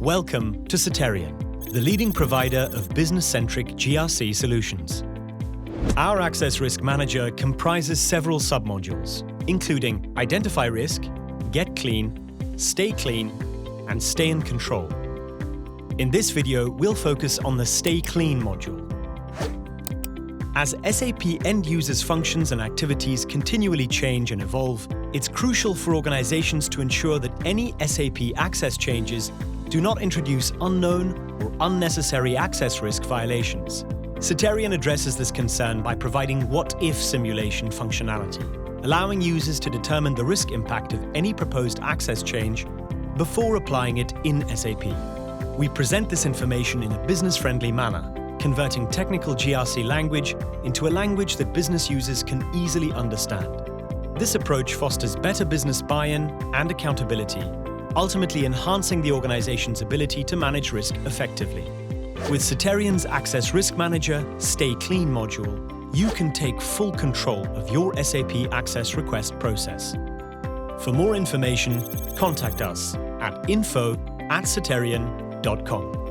Welcome to Soterion, the leading provider of business-centric GRC solutions. Our Access Risk Manager comprises several submodules, including Identify Risk, Get Clean, Stay Clean, and Stay in Control. In this video, we'll focus on the Stay Clean module. As SAP end users' functions and activities continually change and evolve, it's crucial for organizations to ensure that any SAP access changes do not introduce unknown or unnecessary access risk violations. Soterion addresses this concern by providing what-if simulation functionality, allowing users to determine the risk impact of any proposed access change before applying it in SAP. We present this information in a business-friendly manner, converting technical GRC language into a language that business users can easily understand. This approach fosters better business buy-in and accountability, ultimately enhancing the organization's ability to manage risk effectively. With Soterion's Access Risk Manager Stay Clean module, you can take full control of your SAP access request process. For more information, contact us at info@soterion.com.